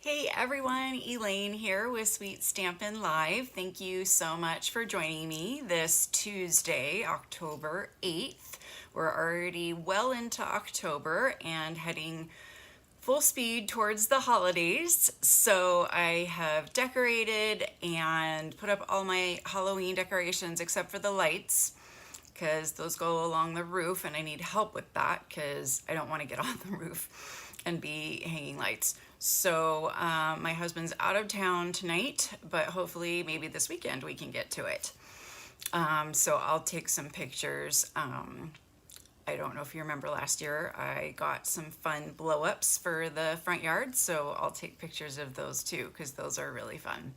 Hey everyone, Elaine here with Sweet Stampin' Live. Thank you so much for joining me this Tuesday, October 8th. We're already well into October and heading full speed towards the holidays. So I have decorated and put up all my Halloween decorations except for the lights because those go along the roof and I need help with that because I don't want to get on the roof and be hanging lights. So my husband's out of town tonight, but hopefully maybe this weekend we can get to it. So I'll take some pictures. I don't know if you remember last year, I got some fun blow-ups for the front yard, so I'll take pictures of those too because those are really fun.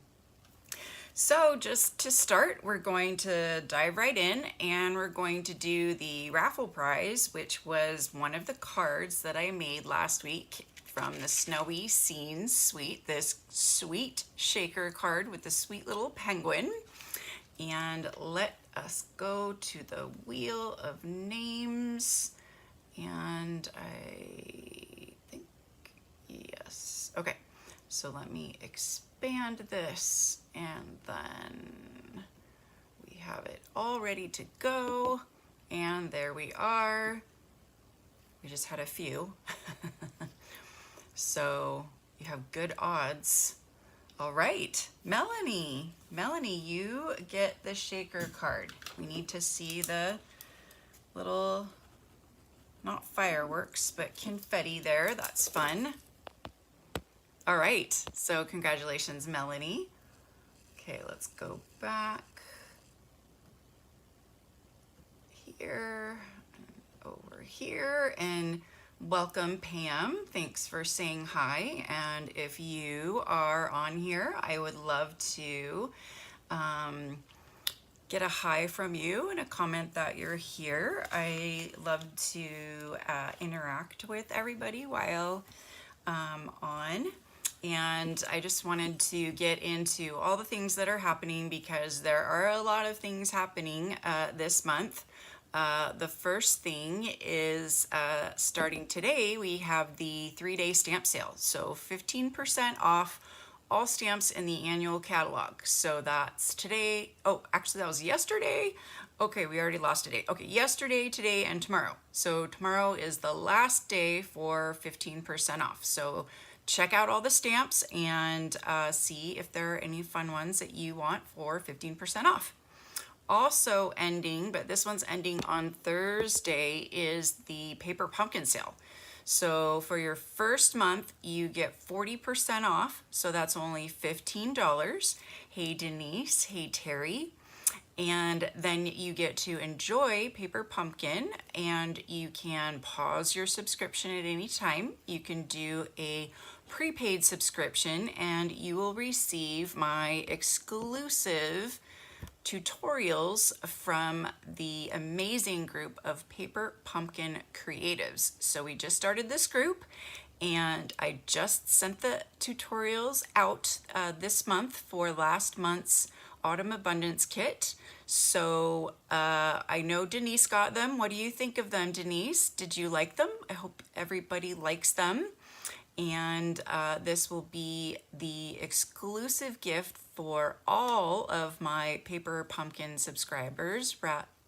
So just to start, we're going to dive right in and we're going to do the raffle prize, which was one of the cards that I made last week from the Snowy Scenes Suite, this sweet shaker card with the sweet little penguin. And let us go to the wheel of names. And I think, yes. Okay, so let me expand this and then we have it all ready to go. And there we are. We just had a few. So you have good odds. All right, Melanie. Melanie, you get the shaker card. We need to see the little, not fireworks, but confetti there. That's fun. All right, so congratulations, Melanie. Okay, let's go back here, over here, and welcome, Pam. Thanks for saying hi. And if you are on here, I would love to get a hi from you and a comment that you're here. I love to interact with everybody while on. And I just wanted to get into all the things that are happening because there are a lot of things happening this month. The first thing is starting today, we have the 3-day stamp sale. So 15% off all stamps in the annual catalog. So that's today. Oh, actually that was yesterday. Okay, we already lost a date. Okay, yesterday, today, and tomorrow. So tomorrow is the last day for 15% off. So check out all the stamps and see if there are any fun ones that you want for 15% off. Also ending, but this one's ending on Thursday, is the paper pumpkin sale. So for your first month, you get 40% off. So that's only $15. Hey, Denise. Hey, Terry. And then you get to enjoy Paper Pumpkin and you can pause your subscription at any time. You can do a prepaid subscription and you will receive my exclusive tutorials from the amazing group of Paper Pumpkin creatives. So we just started this group and I just sent the tutorials out this month for last month's Autumn Abundance kit. So I know Denise got them. What do you think of them, Denise? Did you like them? I hope everybody likes them. And this will be the exclusive gift for all of my Paper Pumpkin subscribers,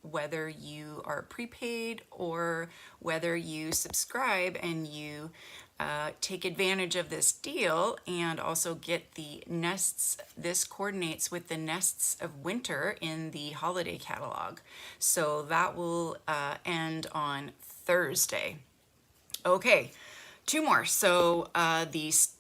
whether you are prepaid or whether you subscribe and you take advantage of this deal and also get the nests. This coordinates with the Nests of Winter in the holiday catalog. So that will end on Thursday. Okay. Two more. So these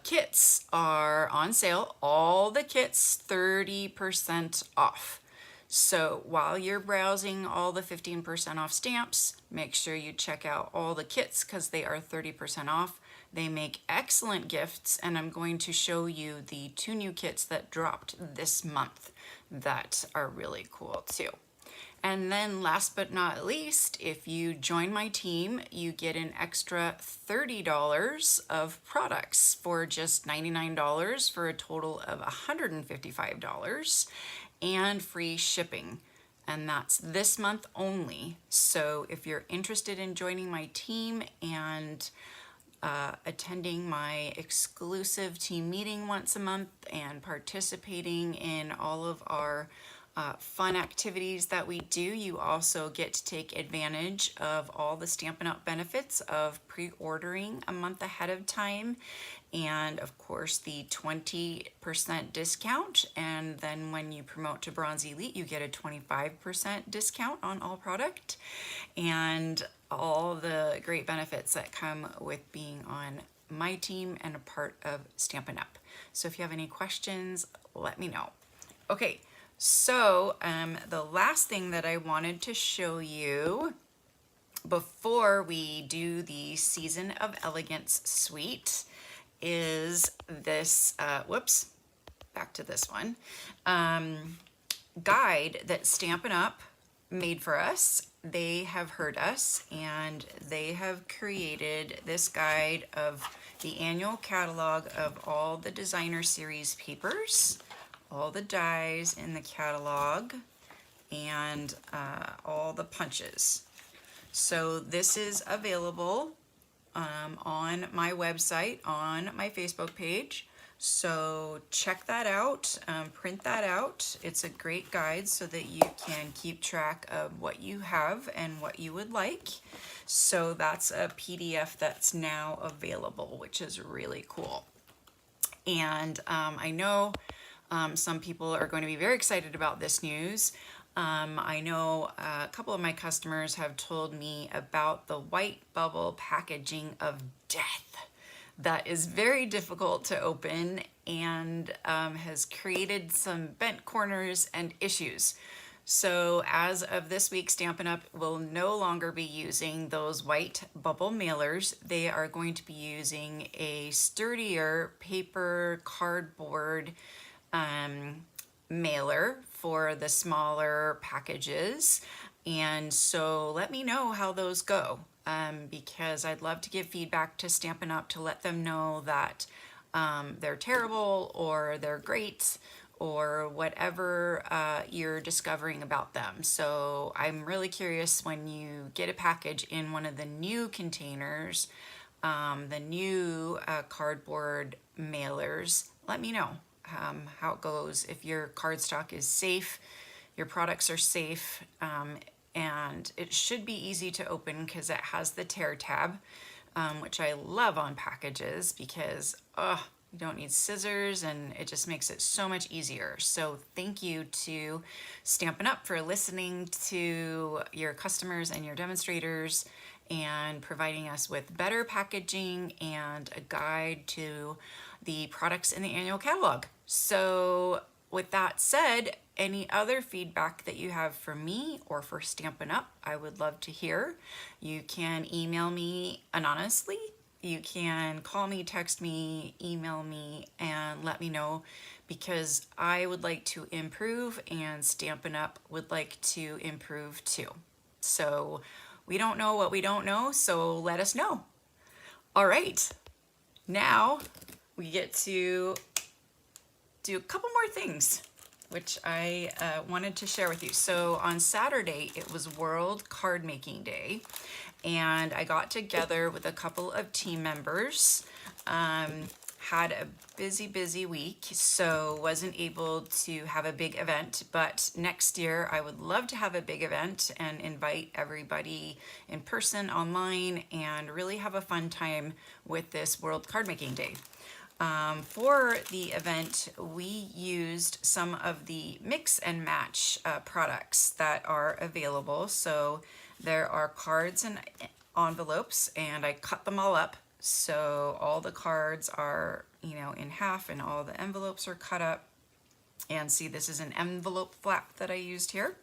kits are on sale. All the kits 30% off. So while you're browsing all the 15% off stamps, make sure you check out all the kits because they are 30% off. They make excellent gifts, and I'm going to show you the 2 new kits that dropped this month that are really cool too. And then last but not least, if you join my team, you get an extra $30 of products for just $99 for a total of $155 and free shipping. And that's this month only. So if you're interested in joining my team and attending my exclusive team meeting once a month and participating in all of our fun activities that we do, you also get to take advantage of all the Stampin' Up! Benefits of pre-ordering a month ahead of time, and of course the 20% discount, and then when you promote to Bronze Elite you get a 25% discount on all product, and all the great benefits that come with being on my team and a part of Stampin' Up! So if you have any questions, let me know. Okay, so the last thing that I wanted to show you before we do the Season of Elegance Suite is this, whoops, back to this one, guide that Stampin' Up! Made for us. They have heard us and they have created this guide of the annual catalog of all the designer series papers, all the dies in the catalog, and all the punches. So this is available on my website, on my Facebook page. So check that out, print that out. It's a great guide so that you can keep track of what you have and what you would like. So that's a PDF that's now available, which is really cool. And I know some people are going to be very excited about this news. I know a couple of my customers have told me about the white bubble packaging of death that is very difficult to open and has created some bent corners and issues. So as of this week, Stampin' Up! Will no longer be using those white bubble mailers. They are going to be using a sturdier paper cardboard mailer for the smaller packages. And so let me know how those go, because I'd love to give feedback to Stampin' Up! To let them know that they're terrible or they're great or whatever you're discovering about them. So I'm really curious when you get a package in one of the new containers, the new cardboard mailers, let me know how it goes, if your cardstock is safe, your products are safe, and it should be easy to open because it has the tear tab, which I love on packages because you don't need scissors and it just makes it so much easier. So thank you to Stampin' Up! For listening to your customers and your demonstrators and providing us with better packaging and a guide to the products in the annual catalog. So with that said, any other feedback that you have for me or for Stampin' Up, I would love to hear. You can email me anonymously. You can call me, text me, email me, and let me know, because I would like to improve and Stampin' Up! Would like to improve too. So we don't know what we don't know, so let us know. All right, now we get to do a couple more things which I wanted to share with you. So on Saturday, it was World Card Making Day, and I got together with a couple of team members. Had a busy week, so wasn't able to have a big event, but next year I would love to have a big event and invite everybody in person, online, and really have a fun time with this World Card Making Day. For the event, we used some of the mix and match products that are available. So there are cards and envelopes, and I cut them all up. So all the cards are, in half, and all the envelopes are cut up. And see, this is an envelope flap that I used here.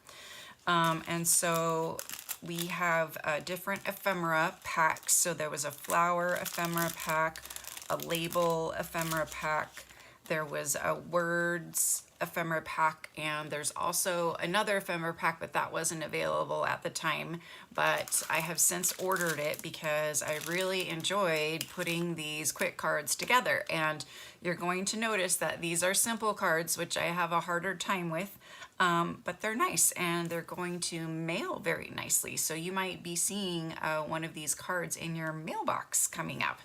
And so we have different ephemera packs. So there was a flower ephemera pack, a label ephemera pack, there was a words ephemera pack, and there's also another ephemera pack, but that wasn't available at the time. But I have since ordered it because I really enjoyed putting these quick cards together. And you're going to notice that these are simple cards, which I have a harder time with, but they're nice and they're going to mail very nicely. So you might be seeing one of these cards in your mailbox coming up.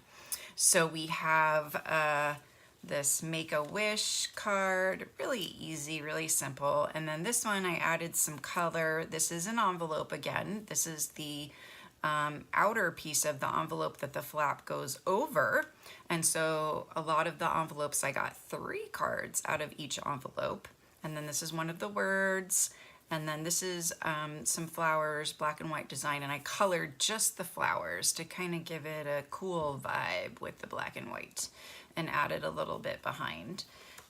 So we have this Make-A-Wish card, really easy, really simple. And then this one I added some color. This is an envelope again. This is the outer piece of the envelope that the flap goes over. And so a lot of the envelopes, I got 3 cards out of each envelope. And then this is one of the words. And then this is some flowers, black and white design, and I colored just the flowers to kind of give it a cool vibe with the black and white, and added a little bit behind.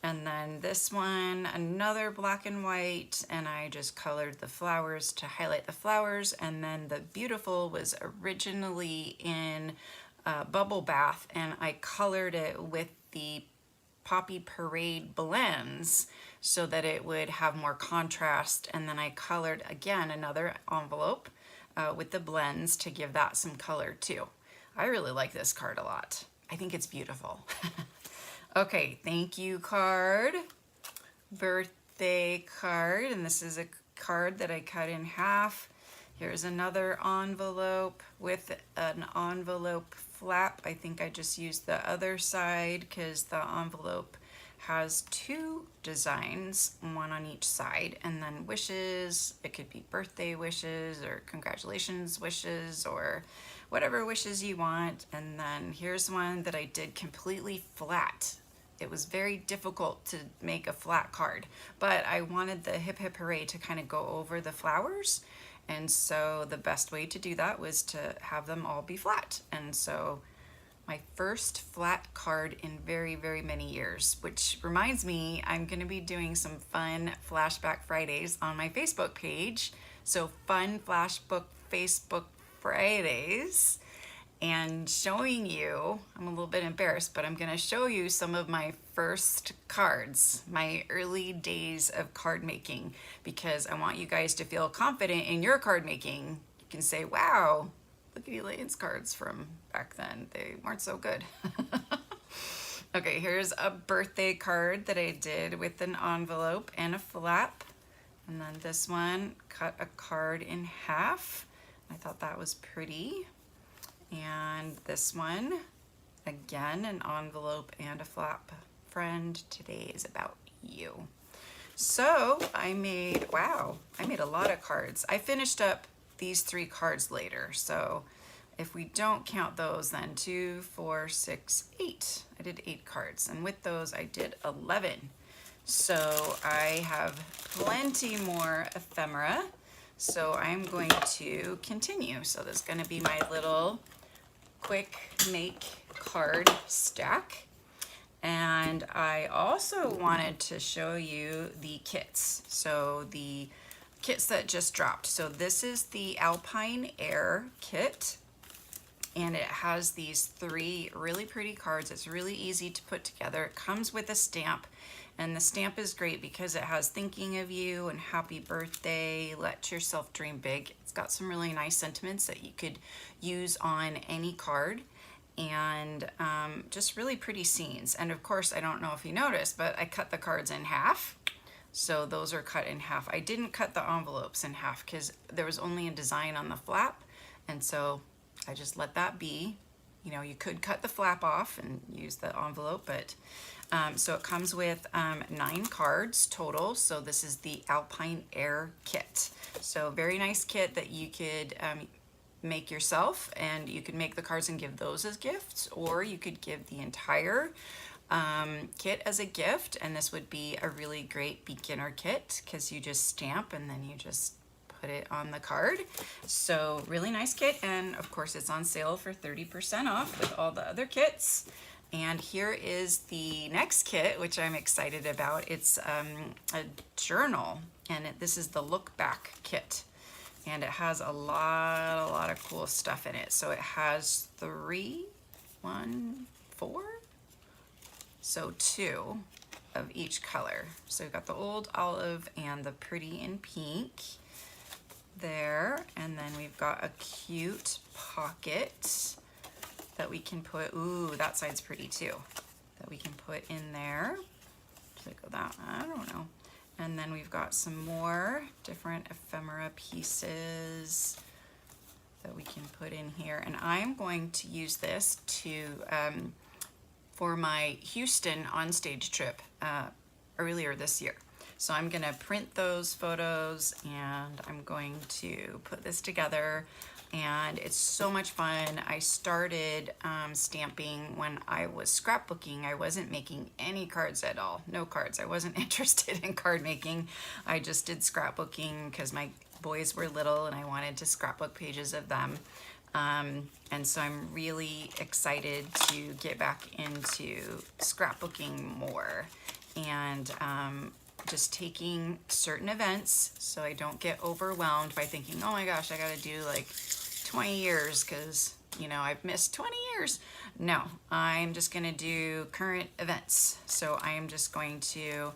And then this one, another black and white, and I just colored the flowers to highlight the flowers. And then the beautiful was originally in Bubble Bath, and I colored it with the Poppy Parade blends so that it would have more contrast. And then I colored again another envelope with the blends to give that some color too. I really like this card a lot. I think it's beautiful. Okay, thank you card, birthday card, and this is a card that I cut in half. Here's another envelope with an envelope flap. I think I just used the other side because the envelope has 2 designs, one on each side, and then wishes. It could be birthday wishes or congratulations wishes or whatever wishes you want. And then here's one that I did completely flat. It was very difficult to make a flat card, but I wanted the hip hip hooray to kind of go over the flowers. And so the best way to do that was to have them all be flat. And so my first flat card in very, very many years, which reminds me I'm going to be doing some fun Flashback Fridays on my Facebook page. So fun Flashbook Facebook Fridays, and showing you, I'm a little bit embarrassed, but I'm going to show you some of my first cards, my early days of card making, because I want you guys to feel confident in your card making. You can say, wow, look at Elaine's cards from back then. They weren't so good. Okay, here's a birthday card that I did with an envelope and a flap. And then this one, cut a card in half. I thought that was pretty. And this one, again, an envelope and a flap. Friend, today is about you. So I made, wow, I made a lot of cards. I finished up these 3 cards later. So if we don't count those, then 2, 4, 6, 8. I did 8 cards. And with those, I did 11. So I have plenty more ephemera. So I'm going to continue. So there's going to be my little quick make card stack. And I also wanted to show you the kits. So the kits that just dropped. So this is the Alpine Air kit, and it has these 3 really pretty cards. It's really easy to put together. It comes with a stamp, and the stamp is great because it has thinking of you and happy birthday, let yourself dream big. It's got some really nice sentiments that you could use on any card, and just really pretty scenes. And of course, I don't know if you noticed, but I cut the cards in half. So those are cut in half. I didn't cut the envelopes in half because there was only a design on the flap, and so I just let that be. You know, you could cut the flap off and use the envelope, but so it comes with 9 cards total. So this is the Alpine Air kit. So very nice kit that you could make yourself, and you could make the cards and give those as gifts, or you could give the entire kit as a gift, and this would be a really great beginner kit because you just stamp and then you just put it on the card. So really nice kit, and of course it's on sale for 30% off with all the other kits. And here is the next kit, which I'm excited about. It's a journal, and this is the Look Back kit, and it has a lot of cool stuff in it. So it has 3, 1, 4, so 2 of each color. So we've got the old olive and the pretty in pink there, and then we've got a cute pocket that we can put, ooh, that side's pretty too, that we can put in there. Should I go that? I don't know. And then we've got some more different ephemera pieces that we can put in here. And I'm going to use this to for my Houston onstage trip earlier this year. So I'm gonna print those photos and I'm going to put this together, and it's so much fun. I started stamping when I was scrapbooking. I wasn't making any cards at all, no cards. I wasn't interested in card making. I just did scrapbooking because my boys were little and I wanted to scrapbook pages of them. And so I'm really excited to get back into scrapbooking more and just taking certain events so I don't get overwhelmed by thinking, oh my gosh, I gotta do like 20 years because, you know, I've missed 20 years. No, I'm just gonna do current events. So I am just going to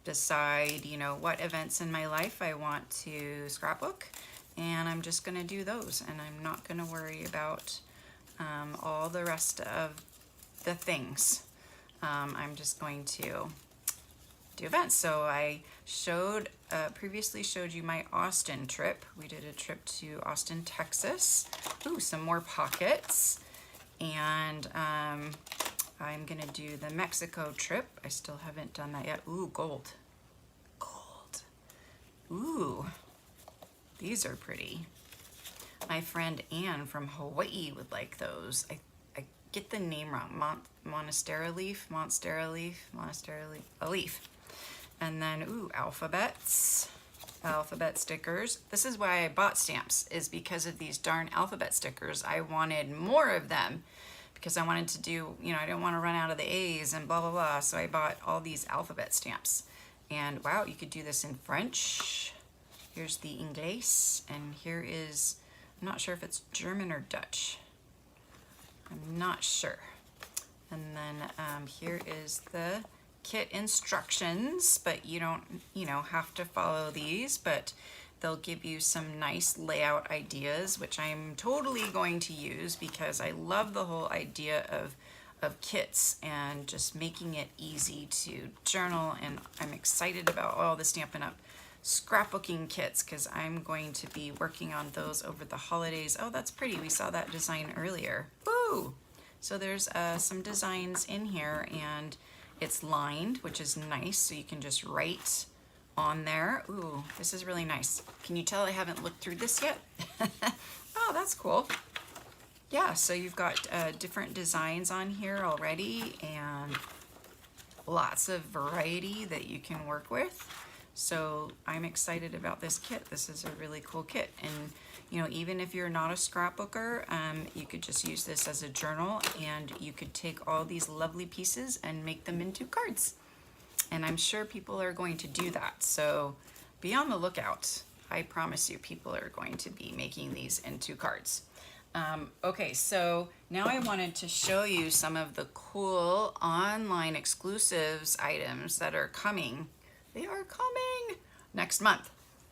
decide, you know, what events in my life I want to scrapbook, and I'm just gonna do those, and I'm not gonna worry about all the rest of the things. I'm just going to do events. So I showed previously showed you my Austin trip. We did a trip to Austin, Texas. Ooh, some more pockets. And I'm gonna do the Mexico trip. I still haven't done that yet. Ooh, gold. Gold. Ooh, these are pretty. My friend Anne from Hawaii would like those. I get the name wrong. Monstera leaf. A leaf. And then, ooh, alphabets, alphabet stickers. This is why I bought stamps, is because of these darn alphabet stickers. I wanted more of them because I wanted to do, you know, I didn't want to run out of the A's and blah, blah, blah. So I bought all these alphabet stamps. And wow, you could do this in French. Here's the Inglés, and here is, I'm not sure if it's German or Dutch. I'm not sure. And then here is the kit instructions, but you don't, you know, have to follow these, but they'll give you some nice layout ideas, which I'm totally going to use because I love the whole idea of kits and just making it easy to journal. And I'm excited about all the Stampin' Up scrapbooking kits because I'm going to be working on those over the holidays. Oh, that's pretty. We saw that design earlier. Woo! So there's some designs in here, and it's lined, which is nice, so you can just write on there. Ooh, this is really nice. Can you tell I haven't looked through this yet? Oh, that's cool. Yeah, so you've got different designs on here already and lots of variety that you can work with. So I'm excited about this kit. This is a really cool kit. And you know, even if you're not a scrapbooker, you could just use this as a journal, and you could take all these lovely pieces and make them into cards. And I'm sure people are going to do that. So be on the lookout. I promise you, people are going to be making these into cards. Okay, so now I wanted to show you some of the cool online exclusives items that are coming. They are coming next month.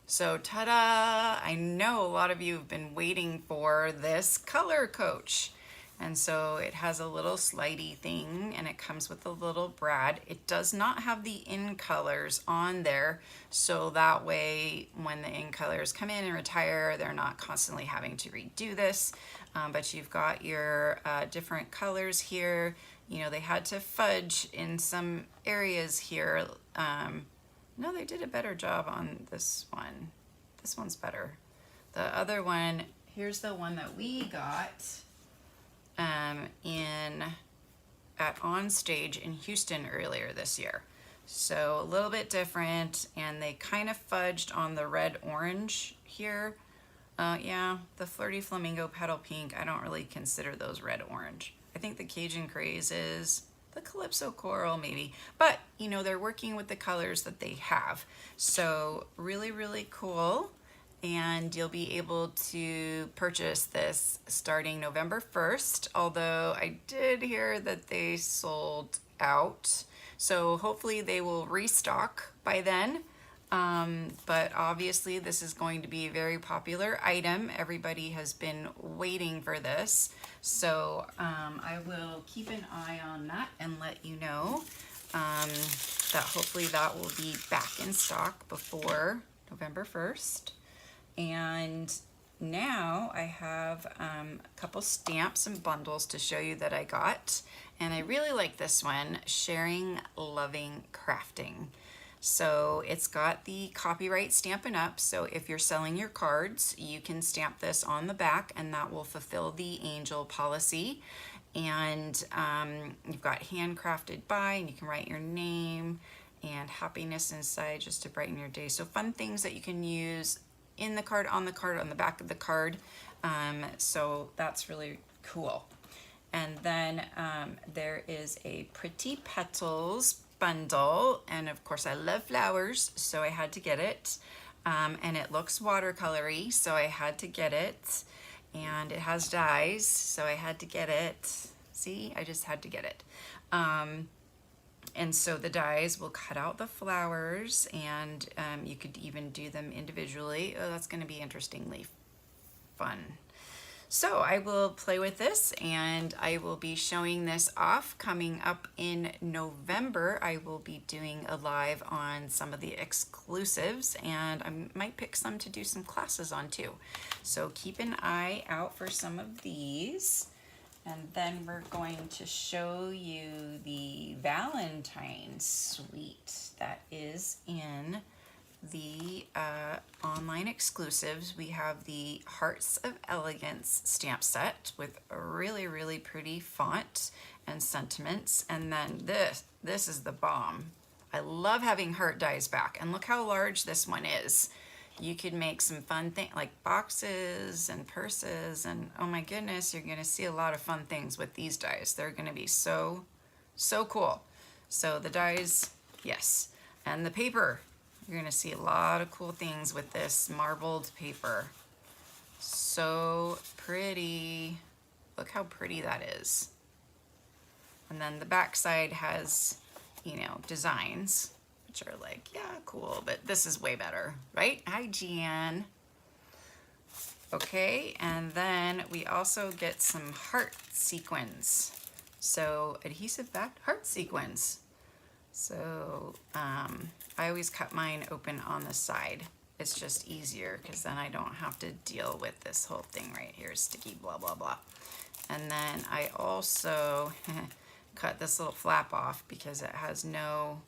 So ta-da! I know a lot of you have been waiting for this color coach. And so it has a little slidey thing, and it comes with a little brad. It does not have the in colors on there, so that way when the in colors come in and retire, they're not constantly having to redo this. But you've got your different colors here. You know, they had to fudge in some areas here. No, they did a better job on this one. This one's better. The other one, here's the one that we got at Onstage in Houston earlier this year. So a little bit different, and they kind of fudged on the red orange here. Yeah, the Flirty Flamingo Petal Pink, I don't really consider those red orange. I think the Cajun Craze is, the Calypso Coral maybe, but you know, they're working with the colors that they have. So really, really cool. And you'll be able to purchase this starting November 1st, although I did hear that they sold out. So hopefully they will restock by then. But obviously this is going to be a very popular item. Everybody has been waiting for this. So I will keep an eye on that and let you know that hopefully that will be back in stock before November 1st. And now I have a couple stamps and bundles to show you that I got, and I really like this one, Sharing, Loving, Crafting. So it's got the copyright Stampin' Up, so if you're selling your cards, you can stamp this on the back and that will fulfill the angel policy. And you've got handcrafted by, and you can write your name and happiness inside just to brighten your day. So fun things that you can use in the card, on the back of the card. So that's really cool. And then there is a Pretty Petals bundle, and of course I love flowers, so I had to get it. And it looks watercolory, so I had to get it. And it has dies, so I had to get it. See, I just had to get it. And so the dies will cut out the flowers, and you could even do them individually. Oh, that's going to be interestingly fun. So I will play with this, and I will be showing this off coming up in November. I will be doing a live on some of the exclusives, and I might pick some to do some classes on too. So keep an eye out for some of these. And then we're going to show you the Valentine Suite that is in the online exclusives. We have the Hearts of Elegance stamp set with a really, really pretty font and sentiments. And then this is the bomb. I love having heart dies back. And look how large this one is. You could make some fun things like boxes and purses, and oh my goodness, you're gonna see a lot of fun things with these dies. They're gonna be so, so cool. So the dies, yes. And the paper, you're gonna see a lot of cool things with this marbled paper. So pretty. Look how pretty that is. And then the back side has, you know, designs, which are like, yeah, cool, but this is way better, right? Hi, Gian. Okay, and then we also get some heart sequins. So adhesive back heart sequins. So I always cut mine open on the side. It's just easier because then I don't have to deal with this whole thing right here, sticky blah, blah, blah. And then I also cut this little flap off because it has no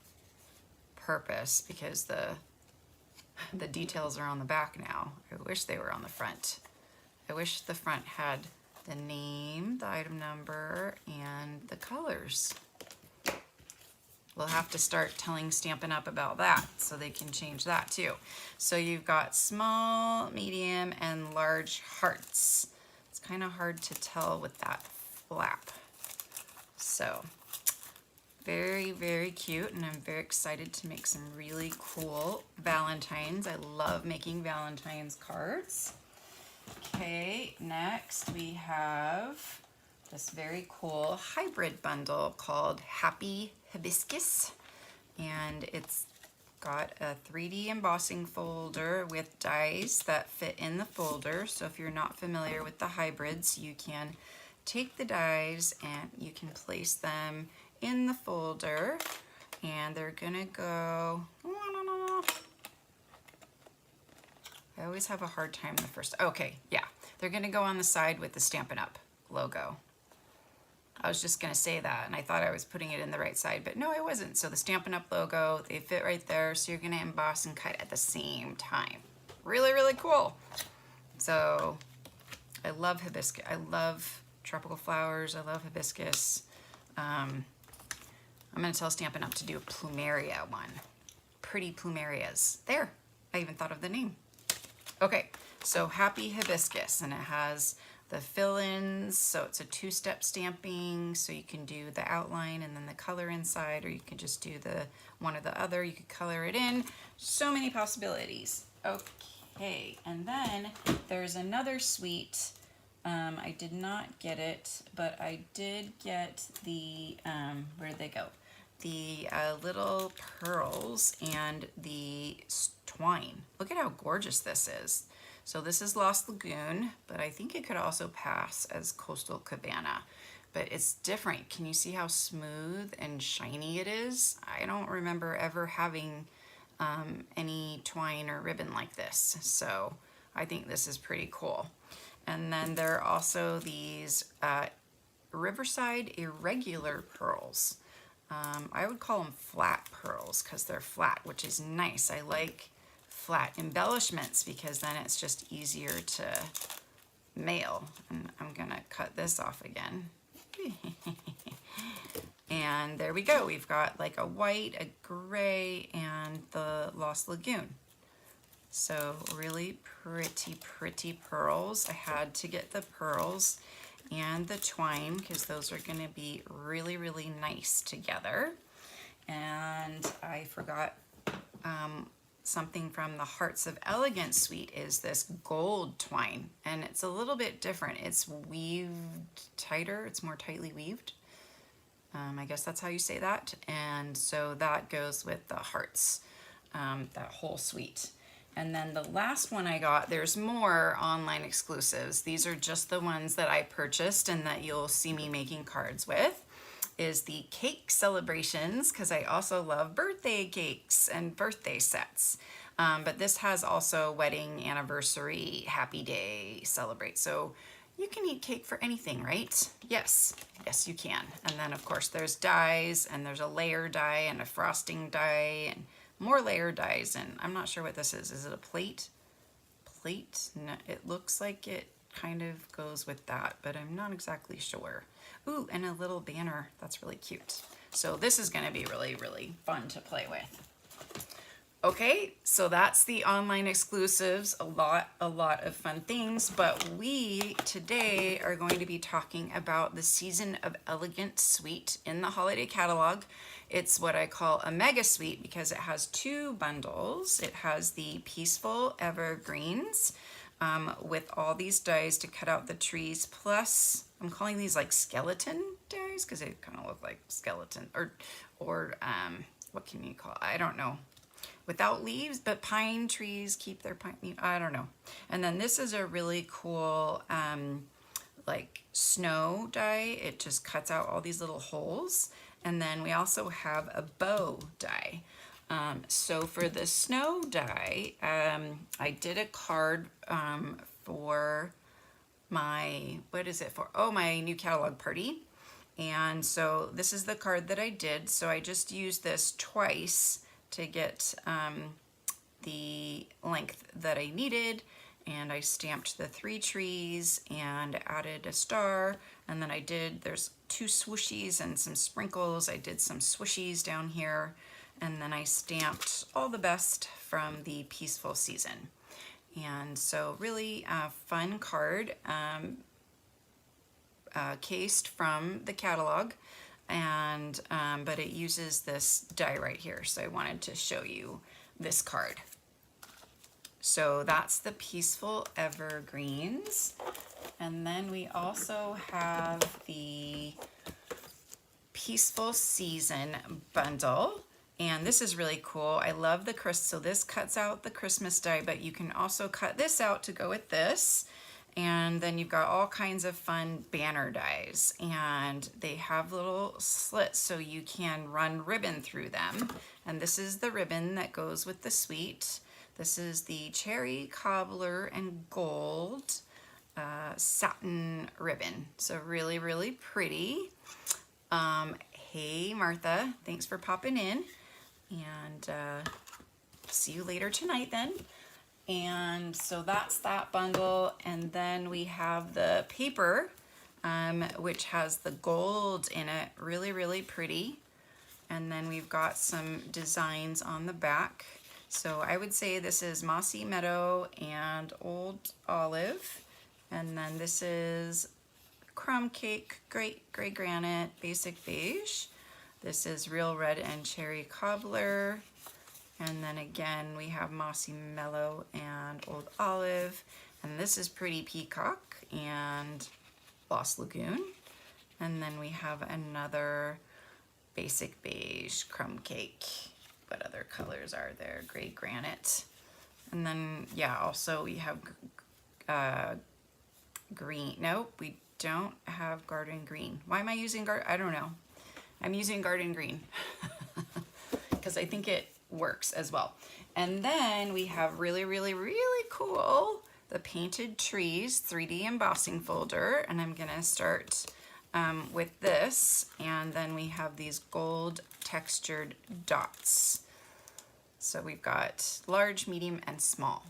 purpose, because the details are on the back now. I wish they were on the front. I wish the front had the name, the item number, and the colors. We'll have to start telling Stampin' Up about that so they can change that too. So you've got small, medium, and large hearts. It's kind of hard to tell with that flap. So very, very cute, and I'm very excited to make some really cool Valentines. I love making Valentine's cards. Okay, next we have this very cool hybrid bundle called Happy Hibiscus, and it's got a 3D embossing folder with dies that fit in the folder. So if you're not familiar with the hybrids, you can take the dies and you can place them in the folder, and they're gonna go, I always have a hard time the first, okay, yeah, they're gonna go on the side with the Stampin' Up logo. I was just gonna say that, and I thought I was putting it in the right side, but no, I wasn't. So the Stampin' Up logo, they fit right there, so you're gonna emboss and cut at the same time. Really, really cool. So I love hibiscus. I love tropical flowers. I love hibiscus. I'm gonna tell Stampin' Up to do a plumeria one. Pretty plumerias. There, I even thought of the name. Okay, so Happy Hibiscus, and it has the fill-ins, so it's a two-step stamping, so you can do the outline and then the color inside, or you can just do the one or the other. You could color it in. So many possibilities. Okay, and then there's another suite. I did not get it, but I did get the, where'd they go? The little pearls and the twine. Look at how gorgeous this is. So this is Lost Lagoon, but I think it could also pass as Coastal Cabana. But it's different. Can you see how smooth and shiny it is? I don't remember ever having any twine or ribbon like this. So I think this is pretty cool. And then there are also these Riverside irregular pearls. I would call them flat pearls because they're flat, which is nice. I like flat embellishments because then it's just easier to mail. And I'm gonna cut this off again. And there we go. We've got like a white, a gray, and the Lost Lagoon. So really pretty, pretty pearls. I had to get the pearls and the twine because those are going to be really, really nice together. And I forgot something from the Hearts of Elegance Suite is this gold twine, and it's a little bit different. It's weaved tighter, it's more tightly weaved. I guess that's how you say that. And so that goes with the hearts, that whole suite. And then the last one I got, there's more online exclusives. These are just the ones that I purchased and that you'll see me making cards with, is the cake celebrations, because I also love birthday cakes and birthday sets. But this has also wedding, anniversary, happy day, celebrate. So you can eat cake for anything, right? Yes, yes you can. And then of course there's dies, and there's a layer die and a frosting die and more layer dies, and I'm not sure what this is. Is it a plate? Plate? No, it looks like it kind of goes with that, but I'm not exactly sure. Ooh, and a little banner. That's really cute. So this is gonna be really, really fun to play with. Okay, so that's the online exclusives, a lot of fun things, but we today are going to be talking about the Season of Elegance Suite in the holiday catalog. It's what I call a mega suite because it has two bundles. It has the Peaceful Evergreens with all these dies to cut out the trees, plus I'm calling these like skeleton dies because they kind of look like skeleton, or what can you call it? I don't know. Without leaves, but pine trees keep their pine, I don't know. And then this is a really cool like snow die. It just cuts out all these little holes. And then we also have a bow die. So for the snow die, I did a card for my, what is it for? Oh, my new catalog party. And so this is the card that I did. So I just used this twice to get the length that I needed, and I stamped the 3 trees and added a star, and then there's 2 swooshies and some sprinkles. I did some swooshies down here, and then I stamped all the best from the Peaceful Season. And so really fun card, cased from the catalog. And but it uses this die right here, so I wanted to show you this card. So that's the Peaceful Evergreens, and then we also have the Peaceful Season bundle, and this is really cool. I love the so this cuts out the Christmas die, but you can also cut this out to go with this. And then you've got all kinds of fun banner dies, and they have little slits so you can run ribbon through them. And this is the ribbon that goes with the suite. This is the cherry cobbler and gold satin ribbon. So really, really pretty. Hey Martha, thanks for popping in, and see you later tonight then. And so that's that bundle, and then we have the paper, which has the gold in it, really, really pretty. And then we've got some designs on the back. So I would say this is Mossy Meadow and Old Olive. And then this is Crumb Cake, Gray Granite, Basic Beige. This is Real Red and Cherry Cobbler. And then again, we have Mossy Mellow and Old Olive. And this is Pretty Peacock and Lost Lagoon. And then we have another Basic Beige Crumb Cake. What other colors are there? Gray Granite. And then, yeah, also we have green. Nope, we don't have Garden Green. Why am I using I don't know. I'm using Garden Green because I think it works as well. And then we have really, really, really cool the Painted Trees 3D embossing folder, and I'm gonna start with this, and then we have these gold textured dots. So we've got large, medium, and small.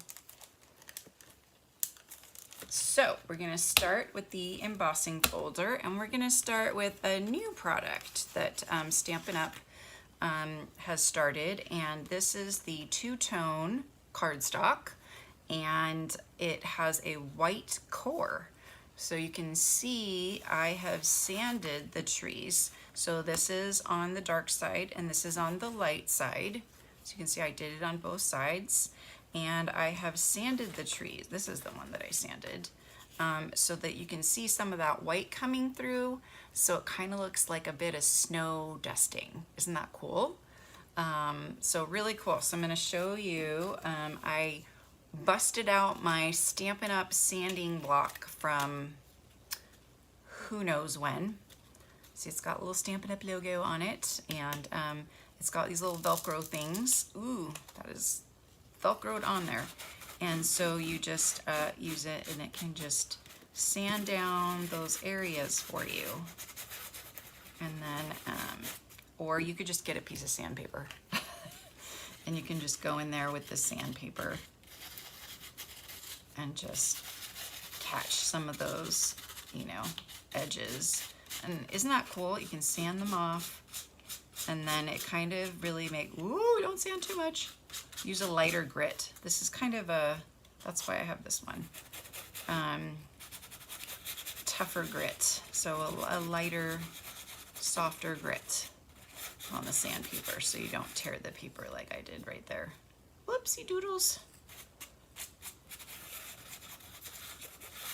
So we're going to start with the embossing folder, and we're going to start with a new product that Stampin' Up! Has started, and this is the two-tone cardstock, and it has a white core. So you can see I have sanded the trees. So this is on the dark side and this is on the light side. So you can see I did it on both sides, and I have sanded the trees. This is the one that I sanded, so that you can see some of that white coming through. So it kind of looks like a bit of snow dusting. Isn't that cool? So really cool. So I'm going to show you, I busted out my Stampin' Up! Sanding block from who knows when. See, it's got a little Stampin' Up! Logo on it, and it's got these little Velcro things. Ooh, that is Velcroed on there. And so you just use it, and it can just sand down those areas for you. And then, or you could just get a piece of sandpaper and you can just go in there with the sandpaper and just catch some of those, you know, edges. And isn't that cool? You can sand them off, and then it kind of really ooh, don't sand too much. Use a lighter grit. This is kind of a, that's why I have this one. Tougher grit. So a lighter, softer grit on the sandpaper, so you don't tear the paper like I did right there. Whoopsie doodles.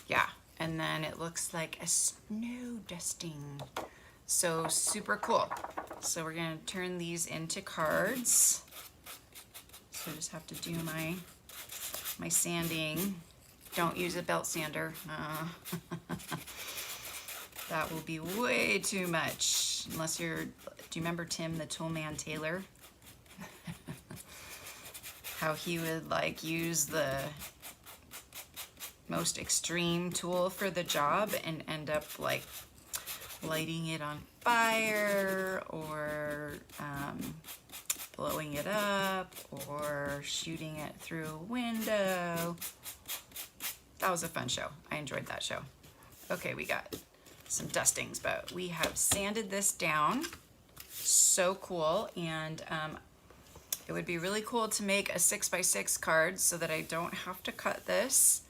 Yeah, and then it looks like a snow dusting. So super cool. So we're gonna turn these into cards. So I just have to do my sanding. Don't use a belt sander. That will be way too much, unless you're, do you remember Tim the Toolman Taylor? How he would like use the most extreme tool for the job and end up like lighting it on fire, or blowing it up, or shooting it through a window. That was a fun show. I enjoyed that show. Okay, we got some dustings, but we have sanded this down. So cool. And it would be really cool to make a 6x6 card so that I don't have to cut this,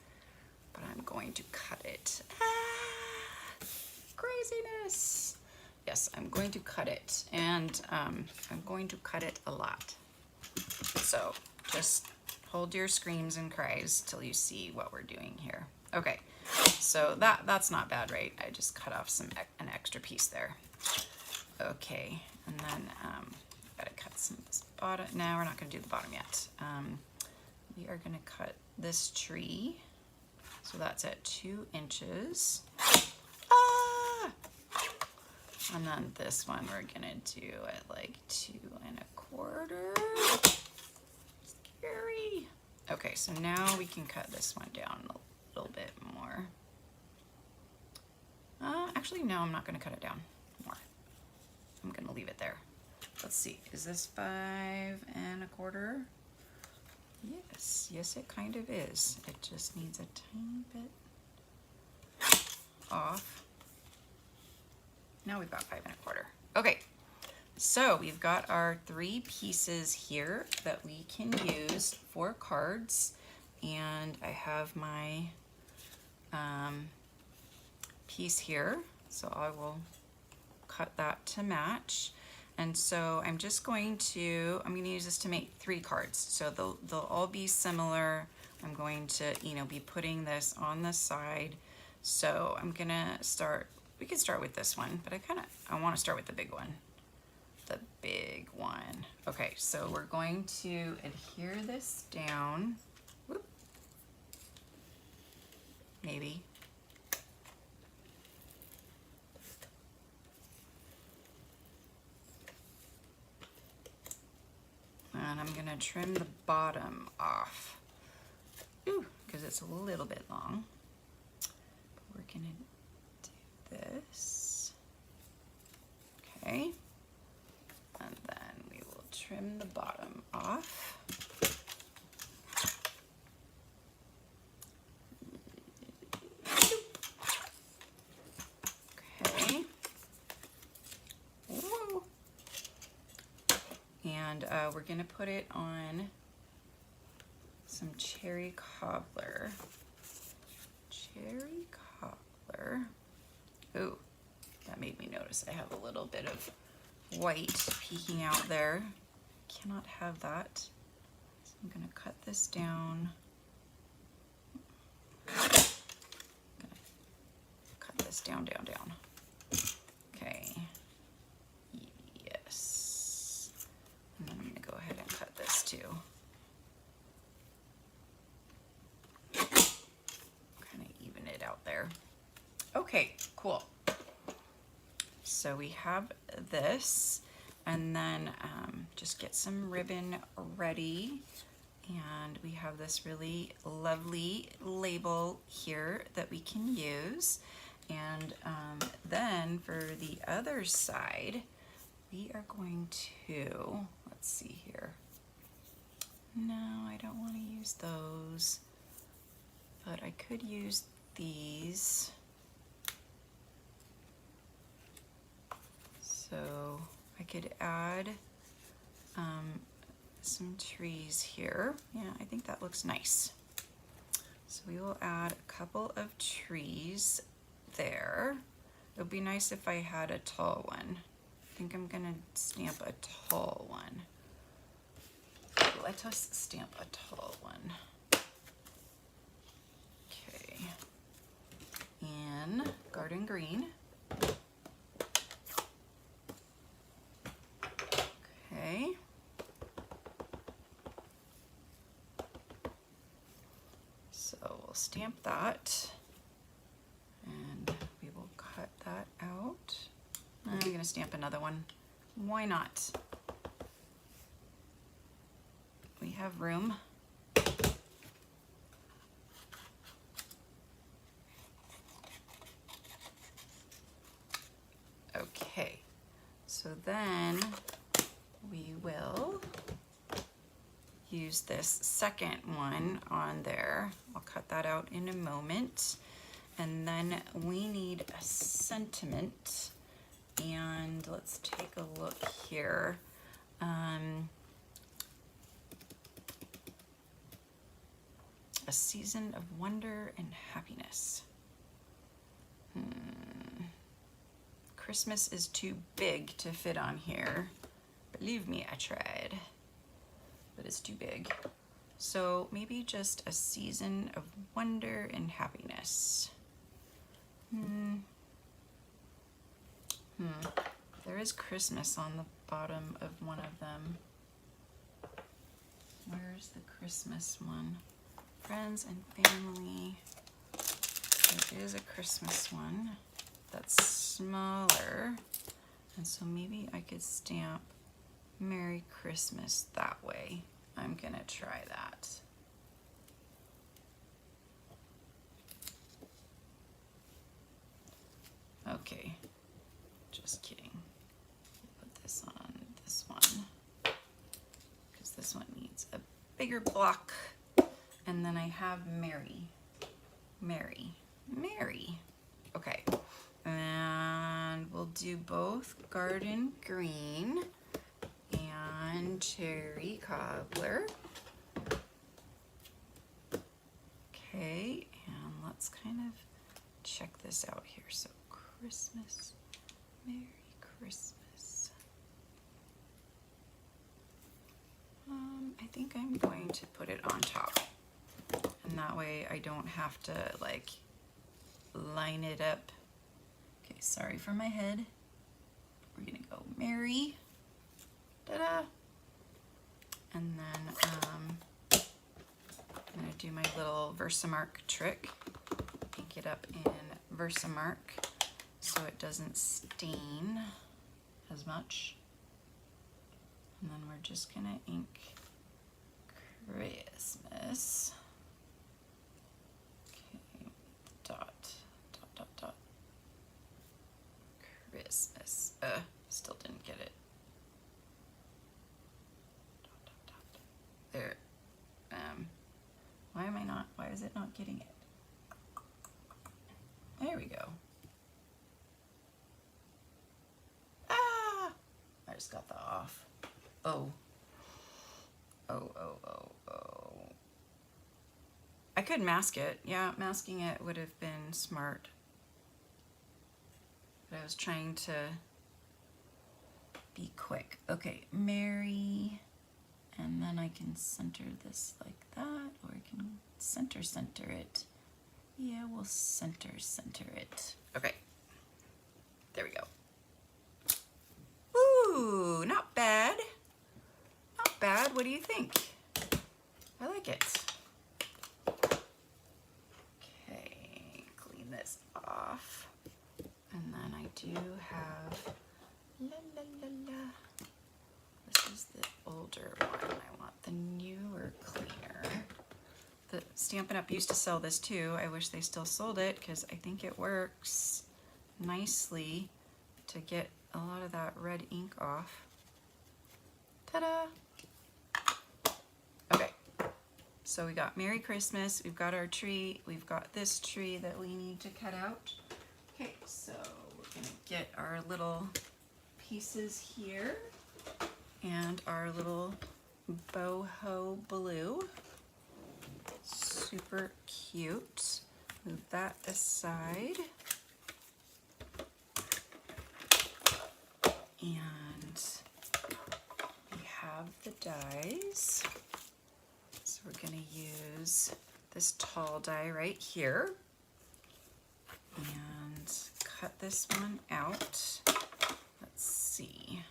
but I'm going to cut it. Craziness. Yes, I'm going to cut it, and I'm going to cut it a lot. So just hold your screams and cries till you see what we're doing here. Okay, so that's not bad, right? I just cut off an extra piece there. Okay, and then gotta cut some of this bottom. No, we're not gonna do the bottom yet. We are gonna cut this tree. So that's at 2 inches. Ah! And then this one we're gonna do at like 2 1/4. Scary. Okay, so now we can cut this one down a little bit more. Actually, no, I'm not gonna cut it down more. I'm gonna leave it there. Let's see, is this 5 1/4? Yes, yes, it kind of is. It just needs a tiny bit off. Now we've got 5 1/4. Okay, so we've got our 3 pieces here that we can use for cards, and I have my piece here, so I will cut that to match. And so I'm just going to, I'm going to use this to make 3 cards. So they'll all be similar. I'm going to, you know, be putting this on the side. So I'm going to start, we can start with this one, but I want to start with the big one. The big one. Okay, so we're going to adhere this down. Whoop. Maybe. And I'm gonna trim the bottom off. Ooh, because it's a little bit long. But we're gonna do this. Okay. And then we will trim the bottom off. Okay. Woo. And we're gonna put it on some cherry cobbler. Cherry cobbler. Ooh, that made me notice I have a little bit of white peeking out there. Cannot have that. So I'm gonna cut this down. I'm gonna cut this down. Okay. Yes. And then I'm gonna go ahead and cut this too. Kind of even it out there. Okay, cool. So we have this, and then just get some ribbon ready. And we have this really lovely label here that we can use. And then for the other side, we are going to, let's see here. No, I don't want to use those, but I could use these. So I could add some trees here. Yeah, I think that looks nice. So we will add a couple of trees there. It would be nice if I had a tall one. I think I'm gonna stamp a tall one. Let us stamp a tall one. Okay. In garden green. Okay. So we'll stamp that, and we will cut that out. I'm going to stamp another one. Why not? We have room. Okay, so then we will use this second one on there. I'll cut that out in a moment. And then we need a sentiment. And let's take a look here. A season of wonder and happiness. Christmas is too big to fit on here. Believe me, I tried, but it's too big. So maybe just a season of wonder and happiness. There is Christmas on the bottom of one of them. Where's the Christmas one? Friends and family. There is a Christmas one that's smaller. And so maybe I could stamp Merry Christmas that way. I'm gonna try that. Okay, just kidding. Put this on this one, because this one needs a bigger block. And then I have Mary. Okay, and we'll do both garden green and cherry cobbler. Okay, and let's kind of check this out here. So Christmas, Merry Christmas. I think I'm going to put it on top, and that way I don't have to like line it up. Okay, sorry for my head. We're gonna go Merry. Ta-da! And then I'm gonna do my little Versamark trick. Ink it up in Versamark so it doesn't stain as much. And then we're just gonna ink Christmas Still didn't get it. There. Why is it not getting it? There we go. Ah! I just got that off. Oh. Oh. I could mask it. Yeah, masking it would have been smart. But I was trying to be quick. Okay, Mary. And then I can center this like that, or I can center it. Yeah, we'll center it. Okay, there we go. Ooh, not bad. Not bad, what do you think? I like it. Okay, clean this off. And then I do have, this is the older one. I want the newer, cleaner. The Stampin' Up! Used to sell this too. I wish they still sold it because I think it works nicely to get a lot of that red ink off. Ta-da! Okay, so we got Merry Christmas, we've got our tree, we've got this tree that we need to cut out. Okay, so we're gonna get our little pieces here and our little boho blue. Super cute. Move that aside. And we have the dies. So we're going to use this tall die right here and cut this one out. Let's see.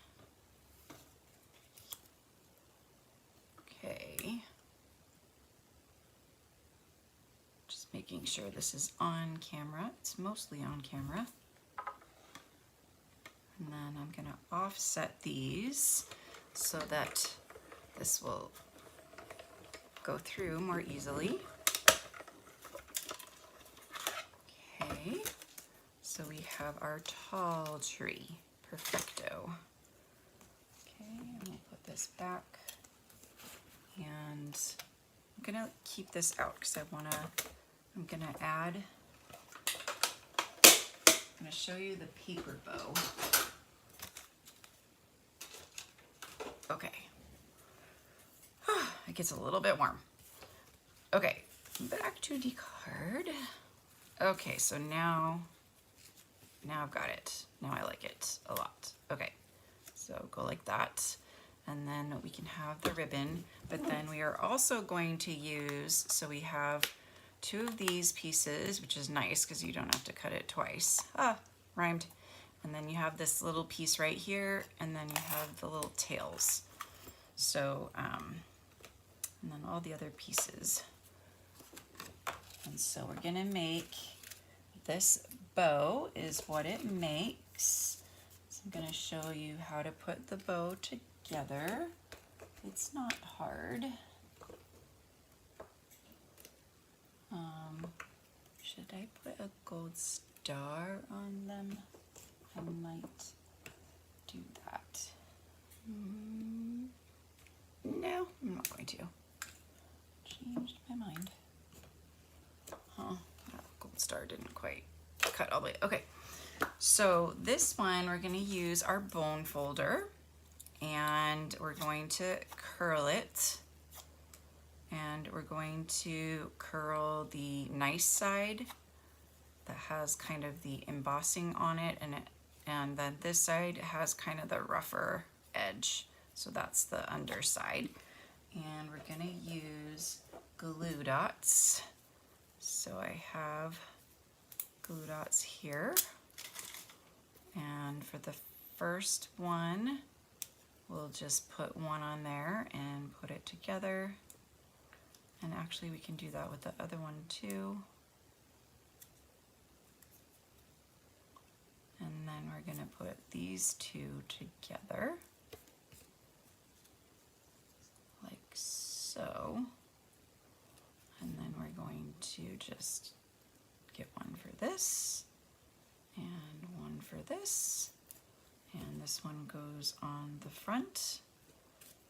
Okay. Just making sure this is on camera. It's mostly on camera. And then I'm going to offset these so that this will go through more easily. Okay, so we have our tall tree. Perfecto. Okay, I'm going to put this back. And I'm going to keep this out because I'm going to add, I'm going to show you the paper bow. Okay. It gets a little bit warm. Okay, back to the card. Okay, so now I've got it. Now I like it a lot. Okay, so go like that. And then we can have the ribbon, but then we are also going to use, so we have two of these pieces, which is nice because you don't have to cut it twice. Ah, rhymed. And then you have this little piece right here, and then you have the little tails. So, and then all the other pieces. And so we're gonna make, this bow is what it makes. So I'm gonna show you how to put the bow together. It's not hard. Should I put a gold star on them? I might do that. No, I'm not going to. Changed my mind. Huh, that gold star didn't quite cut all the way. Okay, so this one we're going to use our bone folder and we're going to curl it. And we're going to curl the nice side that has kind of the embossing on it, and then this side has kind of the rougher edge. So that's the underside. And we're gonna use glue dots. So I have glue dots here. And for the first one, we'll just put one on there and put it together. And actually we can do that with the other one too. And then we're gonna put these two together. Like so. And then we're going to just get one for this and one for this. And this one goes on the front.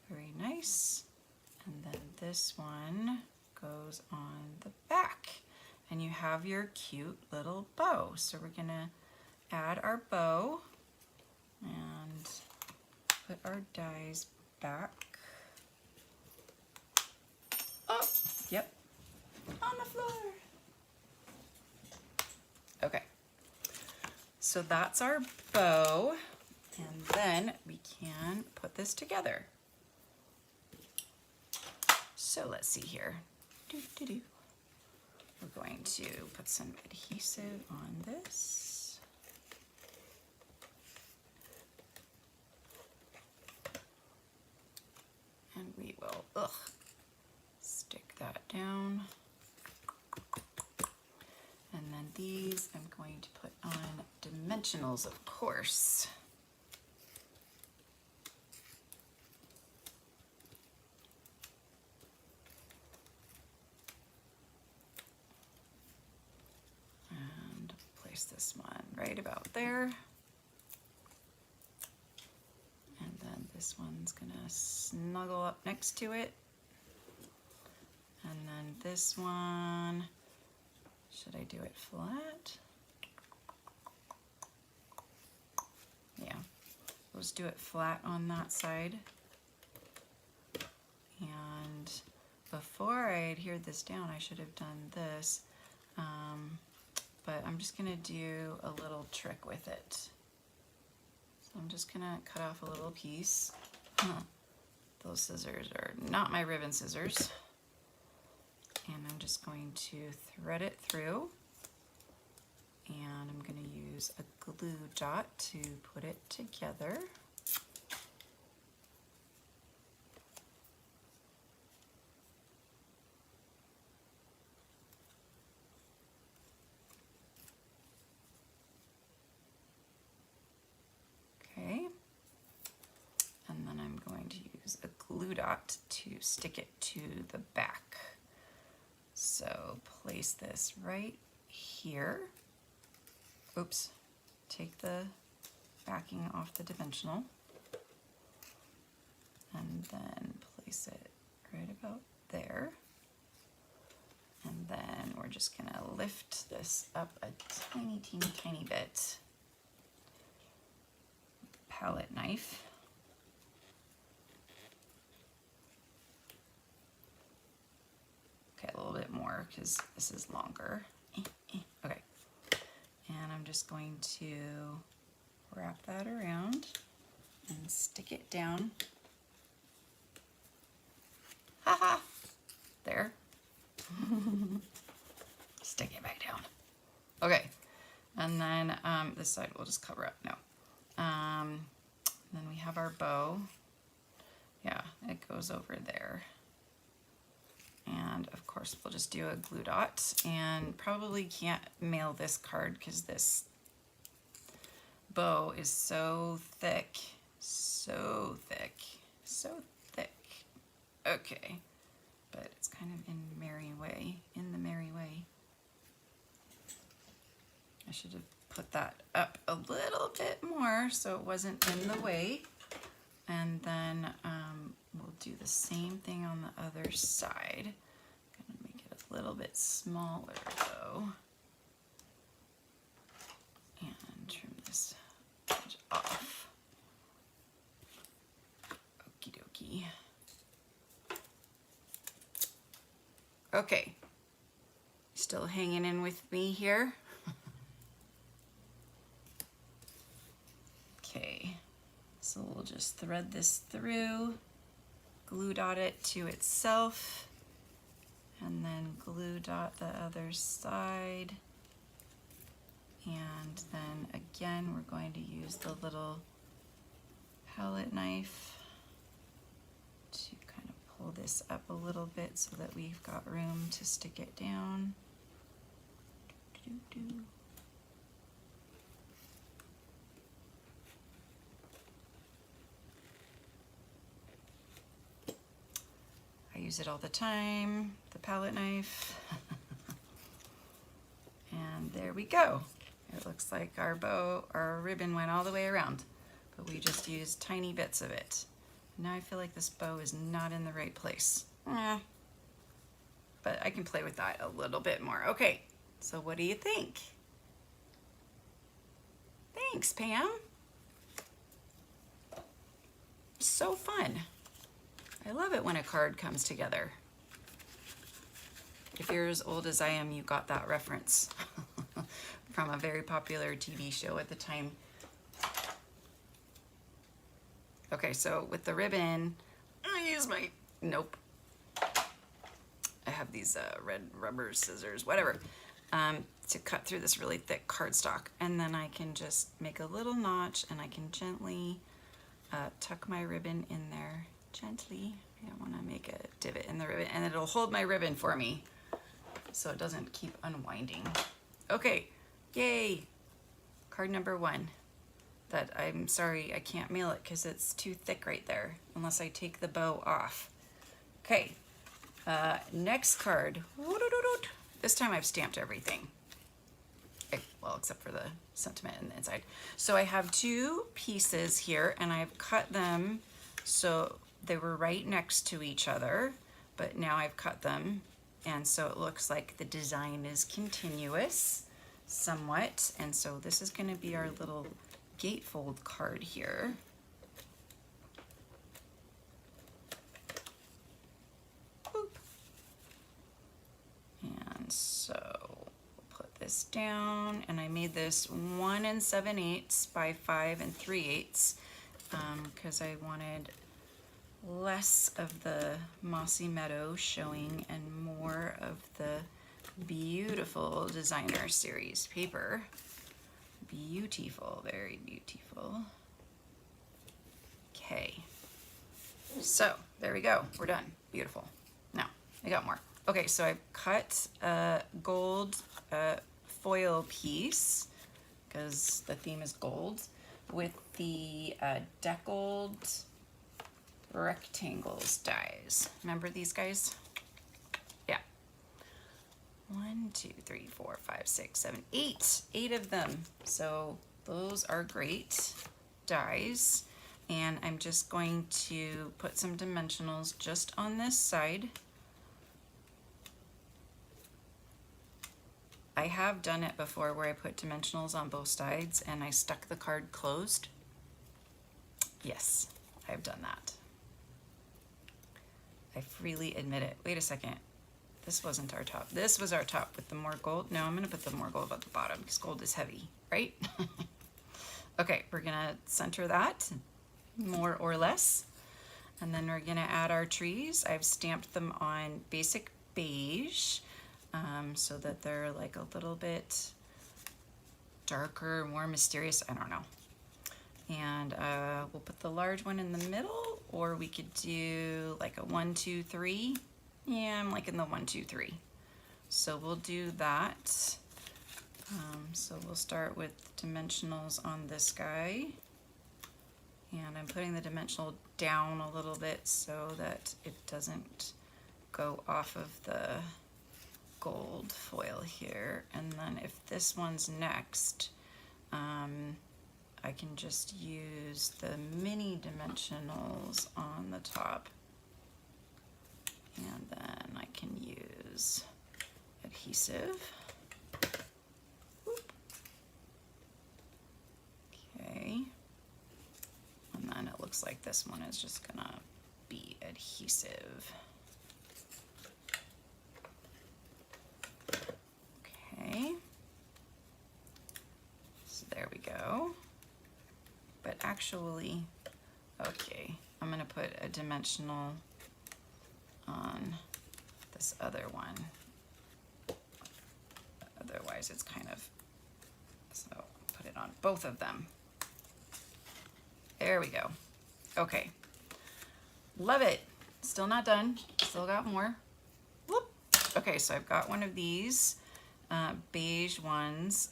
Very nice. And then this one goes on the back. And you have your cute little bow. So we're gonna add our bow and put our dies back. Oh, yep, on the floor. Okay, so that's our bow. And then we can put this together. So let's see here. We're going to put some adhesive on this. And we will, stick that down. And then these I'm going to put on dimensionals, of course. And place this one right about there. And then this one's gonna snuggle up next to it. And then this one, should I do it flat? Yeah, let's do it flat on that side. And before I adhered this down, I should have done this, but I'm just gonna do a little trick with it. So I'm just gonna cut off a little piece. Those scissors are not my ribbon scissors. And I'm just going to thread it through. And I'm going to use a glue dot to put it together. Okay. And then I'm going to use a glue dot to stick it to the back. So place this right here. Oops, take the backing off the dimensional. And then place it right about there. And then we're just gonna lift this up a tiny, teeny, tiny bit. Palette knife. Okay, a little bit more because this is longer. Okay, and I'm just going to wrap that around and stick it down. Haha, there. Stick it back down. Okay, and then this side we'll just cover up. No. Then we have our bow. Yeah, it goes over there. And of course we'll just do a glue dot, and probably can't mail this card because this bow is so thick, so thick, so thick. Okay, but it's kind of in the merry way. I should have put that up a little bit more so it wasn't in the way. And then we'll do the same thing on the other side. Gonna make it a little bit smaller though. And trim this edge off. Okie dokie. Okay. Still hanging in with me here? Okay. So we'll just thread this through, glue dot it to itself, and then glue dot the other side. And then again, we're going to use the little palette knife to kind of pull this up a little bit so that we've got room to stick it down. I use it all the time, the palette knife. And there we go. It looks like our bow, our ribbon went all the way around. but we just used tiny bits of it. Now I feel like this bow is not in the right place. But I can play with that a little bit more. Okay, so what do you think? Thanks, Pam. So fun. I love it when a card comes together. If you're as old as I am, you got that reference from a very popular TV show at the time. Okay, so with the ribbon, I use my, nope. I have these red rubber scissors, whatever, to cut through this really thick cardstock. And then I can just make a little notch and I can gently tuck my ribbon in there. Gently. I don't want to make a divot in the ribbon, and it'll hold my ribbon for me so it doesn't keep unwinding. Okay, yay! Card number 1. That I'm sorry I can't mail it because it's too thick right there unless I take the bow off. Okay, next card. This time I've stamped everything. Well, except for the sentiment in the inside. So I have 2 pieces here and I've cut them so they were right next to each other, but now I've cut them and so it looks like the design is continuous somewhat. And so this is going to be our little gatefold card here. Boop. And so we'll put this down, and I made this 1 7/8 by 5 3/8 because I wanted less of the mossy meadow showing and more of the beautiful designer series paper. Beautiful, very beautiful. Okay, so there we go, we're done. Beautiful. Now I got more. Okay, so I've cut a gold foil piece because the theme is gold with the deckled rectangles dies. Remember these guys? Yeah. 1, 2, 3, 4, 5, 6, 7, 8. 8 of them. So those are great dies. And I'm just going to put some dimensionals just on this side. I have done it before where I put dimensionals on both sides and I stuck the card closed. Yes, I've done that. I freely admit it. Wait a second. This wasn't our top. This was our top with the more gold. No, I'm going to put the more gold at the bottom because gold is heavy, right? Okay, we're going to center that more or less. And then we're going to add our trees. I've stamped them on basic beige so that they're like a little bit darker, more mysterious. I don't know. And we'll put the large one in the middle, or we could do like a 1, 2, 3. Yeah, I'm liking the 1, 2, 3. So we'll do that. So we'll start with dimensionals on this guy. And I'm putting the dimensional down a little bit so that it doesn't go off of the gold foil here. And then if this one's next, I can just use the mini dimensionals on the top, and then I can use adhesive. Okay, and then it looks like this one is just gonna be adhesive. Okay, so there we go. But actually, okay, I'm gonna put a dimensional on this other one. Otherwise it's kind of, so put it on both of them. There we go. Okay, love it. Still not done, still got more. Whoop. Okay, so I've got one of these beige ones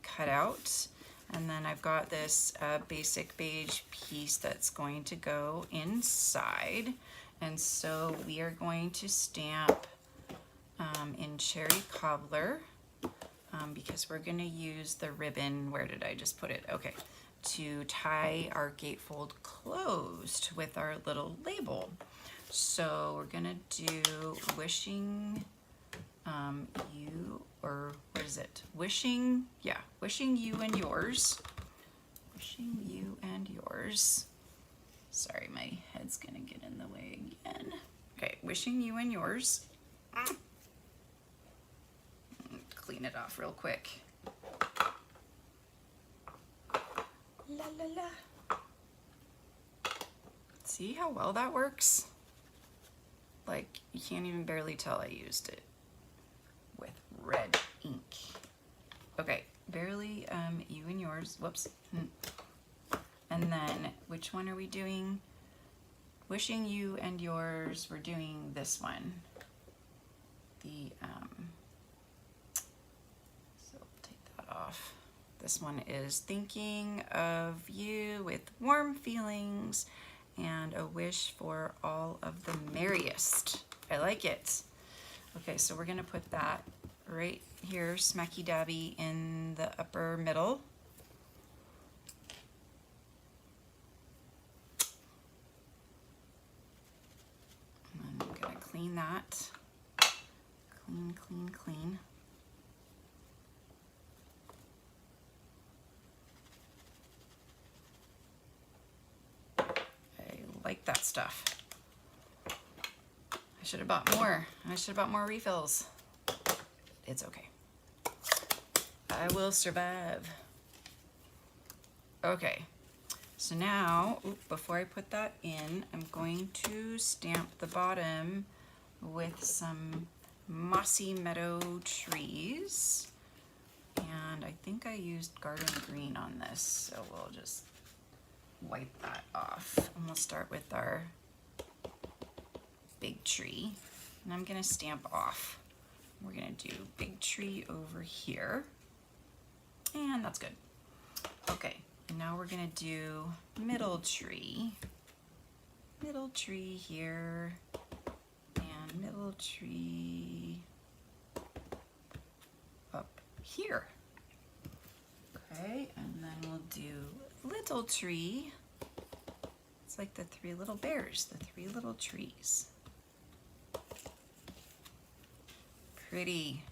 cut out. And then I've got this basic beige piece that's going to go inside. And so we are going to stamp in Cherry Cobbler because we're going to use the ribbon. Where did I just put it? Okay, to tie our gatefold closed with our little label. So we're gonna do wishing you, or what is it? Wishing you and yours. Wishing you and yours. Sorry, my head's gonna get in the way again. Okay, wishing you and yours. Clean it off real quick. La la la. See how well that works? Like, you can't even barely tell I used it with red ink. Okay, barely you and yours. Whoops. And then, which one are we doing? Wishing you and yours. We're doing this one. The so take that off. This one is thinking of you with warm feelings and a wish for all of the merriest. I like it. Okay, so we're gonna put that right here, smacky dabby in the upper middle. And I'm gonna clean that. Clean, clean, clean. Like that stuff. I should have bought more. I should have bought more refills. It's okay. I will survive. Okay, so now, before I put that in, I'm going to stamp the bottom with some mossy meadow trees. And I think I used garden green on this, so we'll just wipe that off. And we'll start with our big tree. And I'm gonna stamp off. We're gonna do big tree over here. And that's good. Okay, and now we're gonna do middle tree. Middle tree here. And middle tree up here. Okay, and then we'll do little tree. It's like the three little bears, the three little trees. Pretty.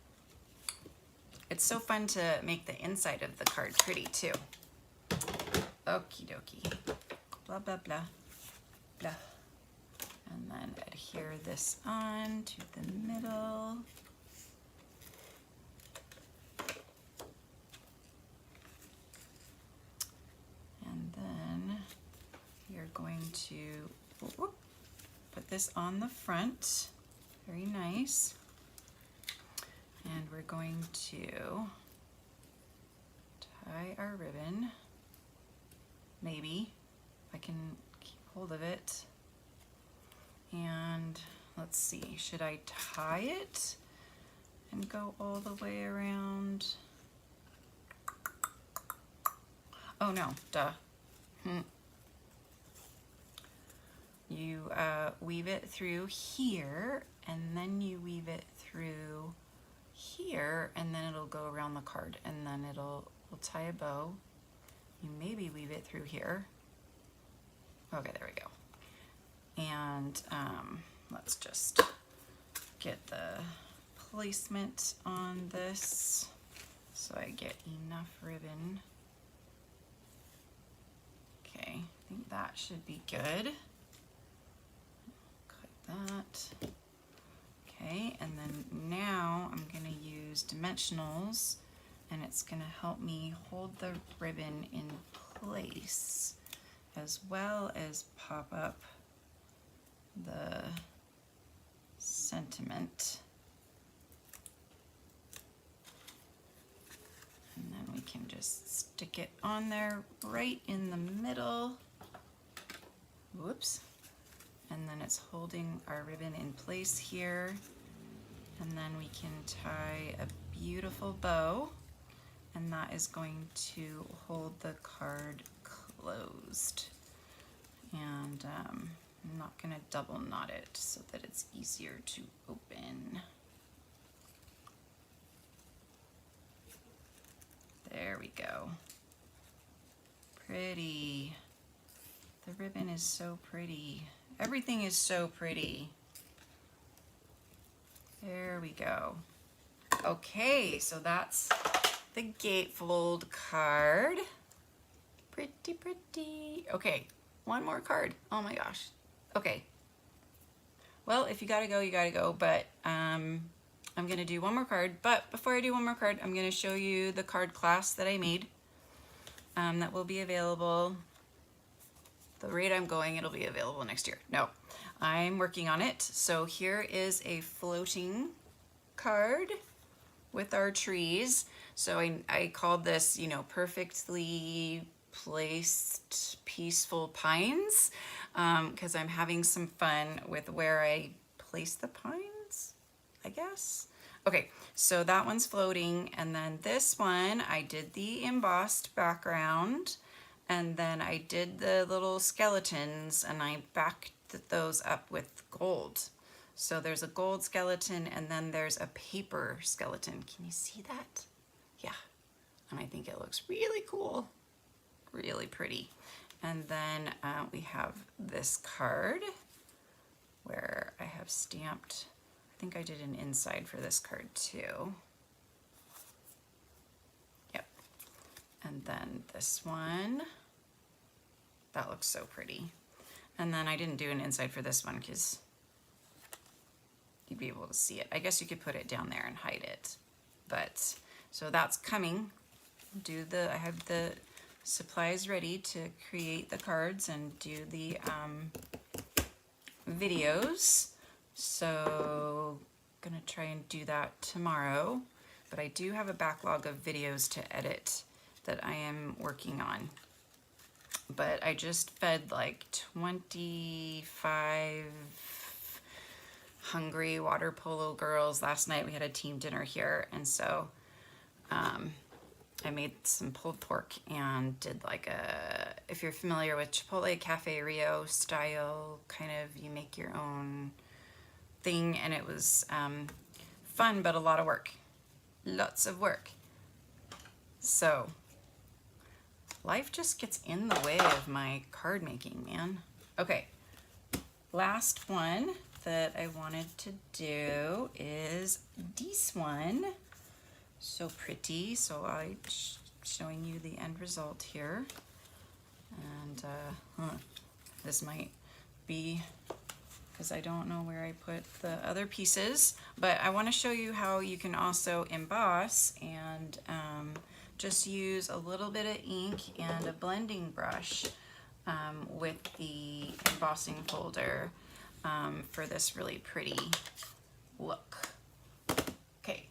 It's so fun to make the inside of the card pretty too. Okie dokie. Blah, blah, blah, blah. And then adhere this on to the middle. And then you're going to put this on the front. Very nice. And we're going to tie our ribbon. Maybe if I can keep hold of it. And let's see, should I tie it and go all the way around? Oh no, duh. You weave it through here, and then you weave it through here, and then it'll go around the card, and then we'll tie a bow. You maybe weave it through here. Okay, there we go. And let's just get the placement on this so I get enough ribbon. Okay, I think that should be good. Cut that. Okay, and then now I'm going to use dimensionals, and it's going to help me hold the ribbon in place as well as pop up the sentiment. And then we can just stick it on there right in the middle. Whoops. And then it's holding our ribbon in place here. And then we can tie a beautiful bow, and that is going to hold the card closed. And I'm not going to double knot it so that it's easier to open. There we go. Pretty. The ribbon is so pretty. Everything is so pretty. There we go. Okay, so that's the gatefold card. Pretty, pretty. Okay, one more card. Oh my gosh. Okay. Well, if you gotta go, you gotta go, but I'm gonna do one more card. But before I do one more card, I'm gonna show you the card class that I made that will be available. The rate I'm going, it'll be available next year. No, I'm working on it. So here is a floating card with our trees. So I called this, you know, perfectly placed peaceful pines, because I'm having some fun with where I place the pines, I guess. Okay, so that one's floating, and then this one I did the embossed background, and then I did the little skeletons and I backed those up with gold. So there's a gold skeleton and then there's a paper skeleton. Can you see that? Yeah, and I think it looks really cool. Really pretty. And then we have this card where I have stamped, I think I did an inside for this card too. Yep. And then this one, that looks so pretty. And then I didn't do an inside for this one because you'd be able to see it. I guess you could put it down there and hide it. But, so that's coming. I have the supplies ready to create the cards and do the videos. So gonna try and do that tomorrow, but I do have a backlog of videos to edit that I am working on. But I just fed like 25 hungry water polo girls last night. We had a team dinner here, and so I made some pulled pork and did like a, if you're familiar with Chipotle Cafe Rio style, kind of you make your own thing, and it was fun but a lot of work. Lots of work. So life just gets in the way of my card making, man. Okay, last one that I wanted to do is this one. So pretty. So I'm showing you the end result here. And this might be, because I don't know where I put the other pieces, but I want to show you how you can also emboss and just use a little bit of ink and a blending brush with the embossing folder for this really pretty look. Okay,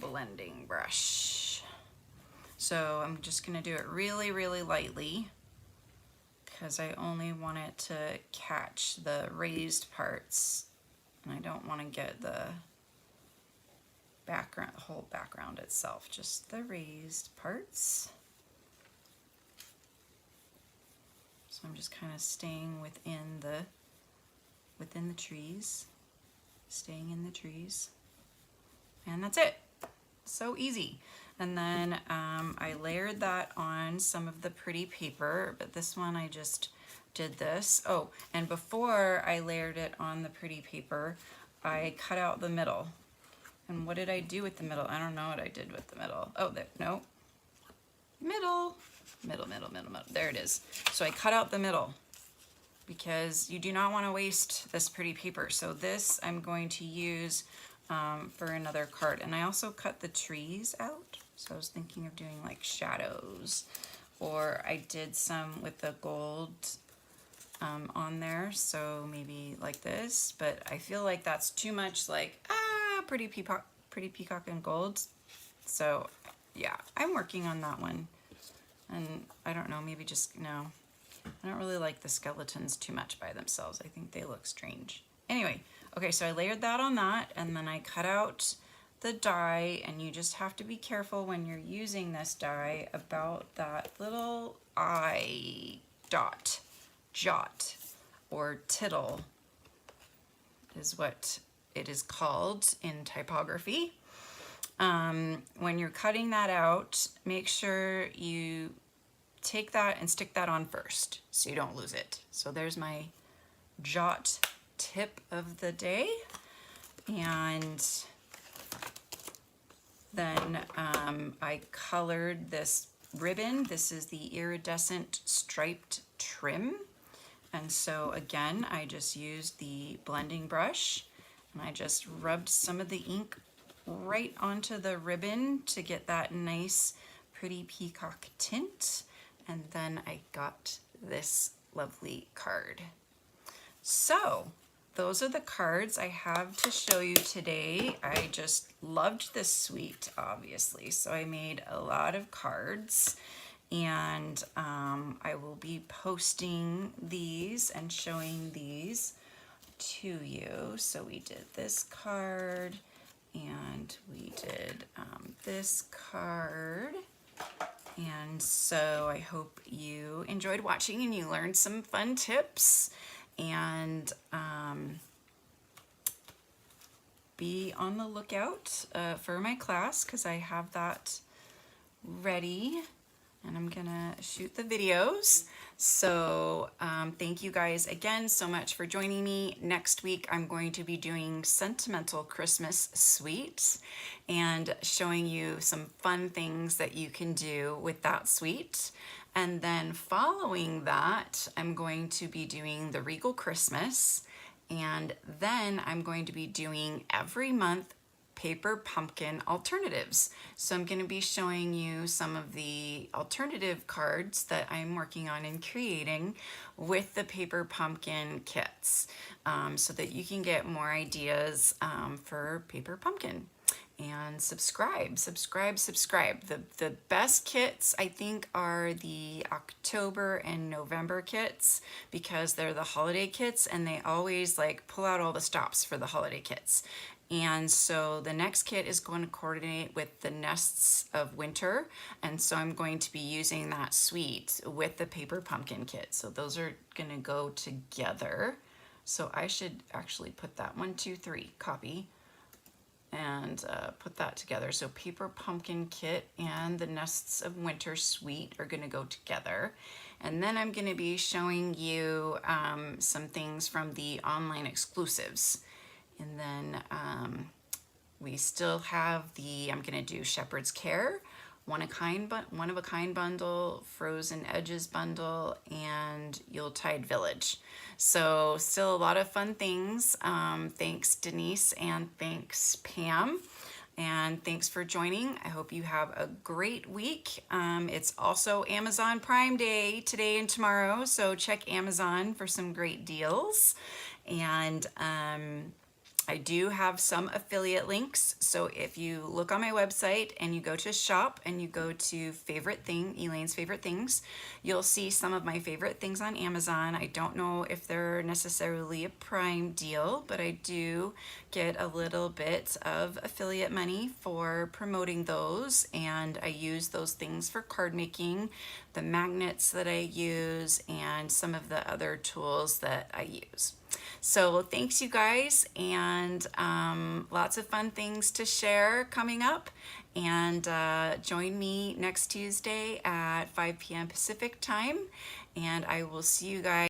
blending brush. So I'm just going to do it really, really lightly because I only want it to catch the raised parts, and I don't want to get the background, the whole background itself, just the raised parts. So I'm just kind of staying within the trees, staying in the trees, and that's it. So easy. And then I layered that on some of the pretty paper, but this one I just did this. Oh, and before I layered it on the pretty paper, I cut out the middle. And what did I do with the middle? I don't know what I did with the middle. Oh, there, no. Middle. There it is. So I cut out the middle because you do not want to waste this pretty paper. So this I'm going to use for another card. And I also cut the trees out. So I was thinking of doing like shadows, or I did some with the gold on there. So maybe like this, but I feel like that's too much like, pretty peacock and gold. So yeah, I'm working on that one. And I don't know, maybe just, no, I don't really like the skeletons too much by themselves. I think they look strange. Anyway, okay, so I layered that on that, and then I cut out the die, and you just have to be careful when you're using this die about that little eye jot, or tittle is what it is called in typography. When you're cutting that out, make sure you take that and stick that on first so you don't lose it. So there's my jot tip of the day. And then I colored this ribbon. This is the iridescent striped trim. And so again, I just used the blending brush and I just rubbed some of the ink right onto the ribbon to get that nice pretty peacock tint. And then I got this lovely card. So those are the cards I have to show you today. I just loved this suite, obviously, so I made a lot of cards, and I will be posting these and showing these to you. So we did this card, and we did this card. And so I hope you enjoyed watching and you learned some fun tips. And be on the lookout for my class, because I have that ready and I'm gonna shoot the videos. So thank you guys again so much for joining me. Next week I'm going to be doing Sentimental Christmas Suite and showing you some fun things that you can do with that suite. And then following that, I'm going to be doing the Regal Christmas, and then I'm going to be doing every month paper pumpkin alternatives. So I'm going to be showing you some of the alternative cards that I'm working on and creating with the paper pumpkin kits, so that you can get more ideas for paper pumpkin. And subscribe. The best kits, I think, are the October and November kits, because they're the holiday kits and they always like pull out all the stops for the holiday kits. And so the next kit is going to coordinate with the Nests of Winter, and so I'm going to be using that suite with the paper pumpkin kit. So those are going to go together. So I should actually put that 1, 2, 3 copy and put that together. So paper pumpkin kit and the Nests of Winter suite are going to go together. And then I'm going to be showing you some things from the online exclusives. And then we still have the, I'm going to do Shepherd's Care, one of a kind bundle, Frozen Edges bundle, and Yuletide Village. So still a lot of fun things. Thanks Denise, and thanks Pam, and thanks for joining. I hope you have a great week. It's also Amazon Prime Day today and tomorrow, so check Amazon for some great deals. And I do have some affiliate links, so if you look on my website and you go to shop and you go to favorite thing, Elaine's favorite things, you'll see some of my favorite things on Amazon. I don't know if they're necessarily a Prime deal, but I do get a little bit of affiliate money for promoting those, and I use those things for card making, the magnets that I use, and some of the other tools that I use. So thanks you guys, and lots of fun things to share coming up. And join me next Tuesday at 5 p.m. Pacific time, and I will see you guys